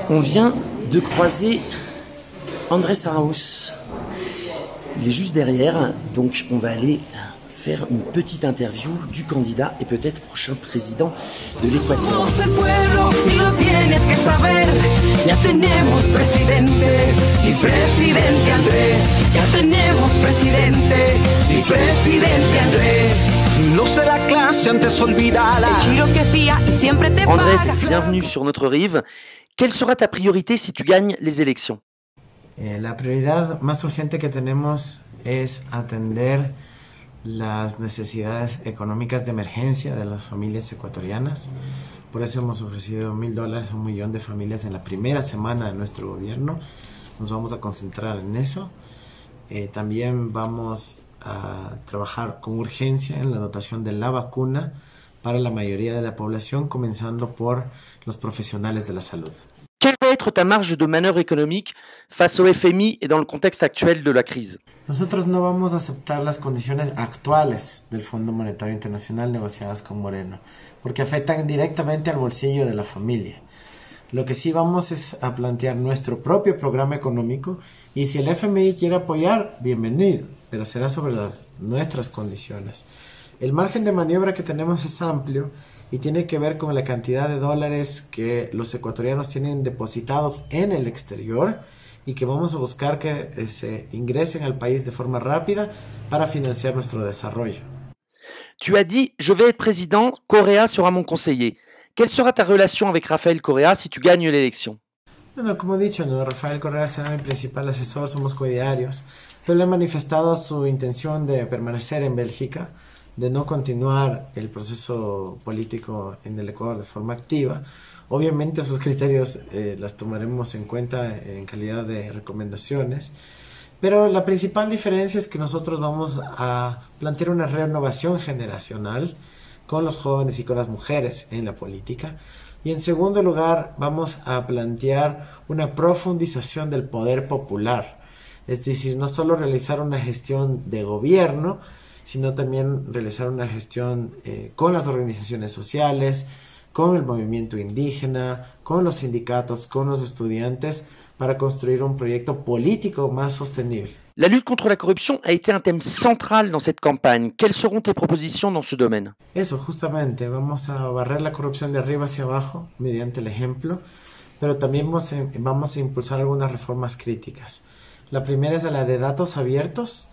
On vient de croiser Andrés Arauz. Il est juste derrière, donc on va aller faire une petite interview du candidat et peut-être prochain président de l'Équateur. Andrés, bienvenue sur notre rive. Quelle sera ta priorité si tu gagnes les élections? La prioridad más urgente que tenemos es atender las necesidades económicas de emergencia de las familias ecuatorianas. Por eso hemos ofrecido $1,000 a 1 millón de familias en la primera semana de nuestro gobierno. Nos vamos a concentrar en eso. También vamos a trabajar con urgencia en la dotación de la vacuna para la mayoría de la población, comenzando por los profesionales de la salud. Quelle va être ta marge de manœuvre économique face au FMI et dans le contexte actuel de la crise? Nosotros no vamos a aceptar las condiciones actuales del Fondo Monetario Internacional negociadas con Moreno, porque afectan directamente al bolsillo de la familia. Lo que sí vamos es a plantear nuestro propio programa económico y si el FMI quiere apoyar, bienvenido, pero será sobre nuestras condiciones. El margen de maniobra que tenemos es amplio y tiene que ver con la cantidad de dólares que los ecuatorianos tienen depositados en el exterior y que vamos a buscar que se ingresen al país de forma rápida para financiar nuestro desarrollo. Tu as dit « Je vais être président, Correa sera mon conseiller ». Quelle sera ta relation avec Rafael Correa si tu gagnes l'élection? Bueno, como he dicho, ¿no? Rafael Correa será mi principal asesor, somos codiarios, pero le he manifestado su intención de permanecer en Bélgica, de no continuar el proceso político en el Ecuador de forma activa. Obviamente sus criterios las tomaremos en cuenta en calidad de recomendaciones, pero la principal diferencia es que nosotros vamos a plantear una renovación generacional con los jóvenes y con las mujeres en la política. Y en segundo lugar vamos a plantear una profundización del poder popular, es decir, no solo realizar una gestión de gobierno, sino también realizar una gestión con las organizaciones sociales, con el movimiento indígena, con los sindicatos, con los estudiantes, para construire un proyecto político más sostenible. La lutte contre la corruption a été un thème central dans cette campagne. Quelles seront tes propositions dans ce domaine? Eso, justamente, vamos a barrer la corrupción de arriba hacia abajo mediante el ejemplo, pero también vamos a impulsar algunas reformas críticas. La primera es la de datos abiertos,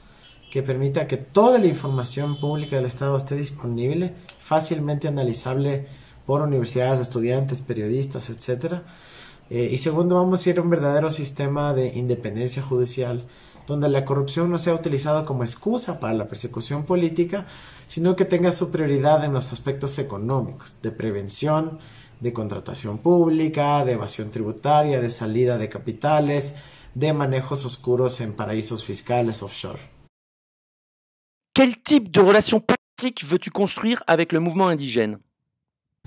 que permita que toda la información pública del Estado esté disponible, fácilmente analizable por universidades, estudiantes, periodistas, etc. Y segundo, vamos a ir a un verdadero sistema de independencia judicial, donde la corrupción no sea utilizada como excusa para la persecución política, sino que tenga su prioridad en los aspectos económicos, de prevención, de contratación pública, de evasión tributaria, de salida de capitales, de manejos oscuros en paraísos fiscales offshore. Quel type de relation politique veux-tu construire avec le mouvement indigène?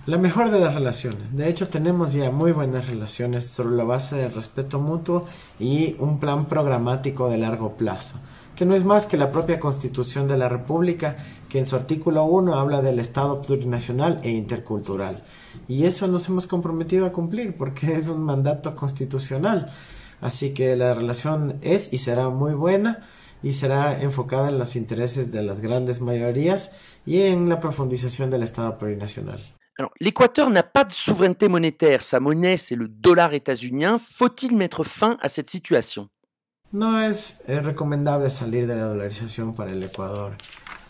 La mejor de las relaciones. De hecho, tenemos ya muy buenas relaciones sobre la base del respeto mutuo y un plan programático de largo plazo, que no es más que la propia Constitución de la República, que en su artículo 1 habla del Estado plurinacional e intercultural. Y eso nos hemos comprometido a cumplir porque es un mandato constitucional. Así que la relación es y será muy buena, y será enfocada en los intereses de las grandes mayorías y en la profundización del Estado plurinacional. Alors, l'Équateur n'a pas de souveraineté monétaire, sa monnaie c'est le dollar états-unien. Faut-il mettre fin à cette situation? No es recomendable salir de la dolarización para el Ecuador,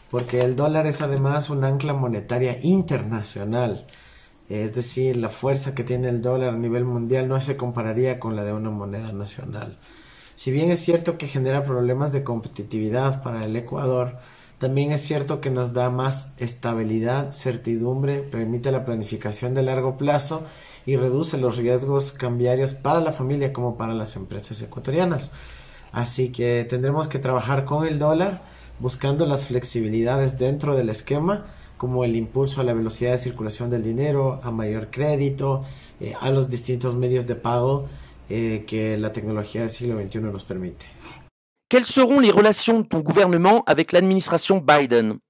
porque el dólar es además un ancla monetaria internacional. Es decir, la fuerza que tiene el dólar a nivel mundial no se compararía con la de una moneda nacional. Si bien es cierto que genera problemas de competitividad para el Ecuador, también es cierto que nos da más estabilidad, certidumbre, permite la planificación de largo plazo y reduce los riesgos cambiarios para la familia como para las empresas ecuatorianas. Así que tendremos que trabajar con el dólar, buscando las flexibilidades dentro del esquema, como el impulso a la velocidad de circulación del dinero, a mayor crédito, a los distintos medios de pago que la tecnología del siglo XXI nos permite. Quelles seront les relations de ton gouvernement avec l'administration Biden?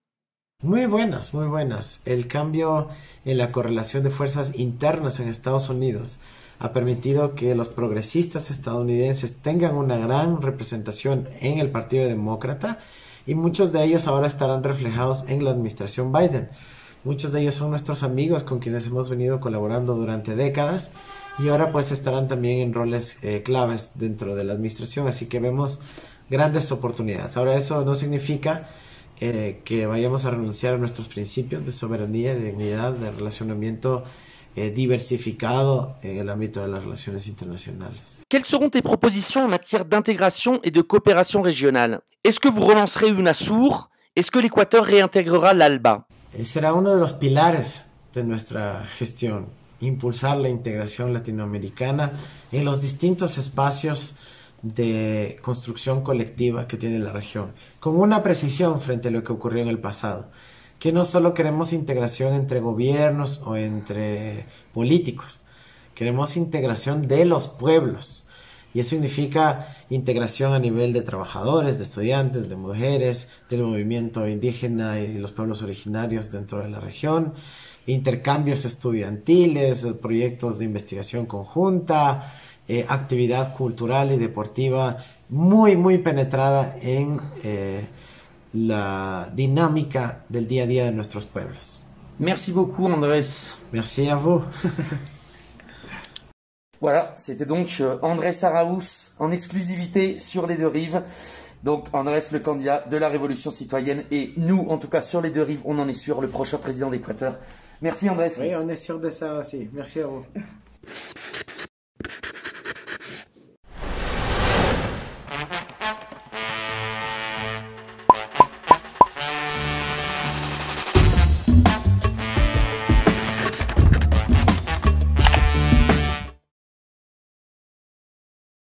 Muy buenas, muy buenas. El cambio en la correlación de fuerzas internas en Estados Unidos ha permitido que los progresistas estadounidenses tengan una gran representación en el Partido Demócrata y muchos de ellos ahora estarán reflejados en la administración Biden. Muchos de ellos son nuestros amigos con quienes hemos venido colaborando durante décadas y ahora pues estarán también en roles claves dentro de la administración, así que vemos grandes oportunidades. Ahora eso no significa que vayamos a renunciar a nuestros principios de soberanía, de dignidad, de relacionamiento diversificado en el ámbito de las relaciones internacionales. Quelles seront tes propositions en matière d'intégration et de coopération régionale? Est-ce que vous relancerez UNASUR? Est-ce que l'Équateur réintégrera l'ALBA? Será uno de los pilares de nuestra gestión, impulsar la integración latinoamericana en los distintos espacios de construcción colectiva que tiene la región, con una precisión frente a lo que ocurrió en el pasado, que no solo queremos integración entre gobiernos o entre políticos, queremos integración de los pueblos, y eso significa integración a nivel de trabajadores, de estudiantes, de mujeres, del movimiento indígena y los pueblos originarios dentro de la región, intercambios estudiantiles, proyectos de investigación conjunta, actividad cultural y deportiva muy penetrada en la dinámica del día a día de nuestros pueblos. Merci beaucoup, Andrés. Merci à vous. Voilà, c'était donc Andrés Araúz en exclusivité sur les deux rives. Donc Andrés, le candidat de la Révolution citoyenne, et nous, en tout cas sur les deux rives, on en est sûr, le prochain président d'Équateur. Merci Andrés. Oui, on est sûr de ça aussi. Merci à vous.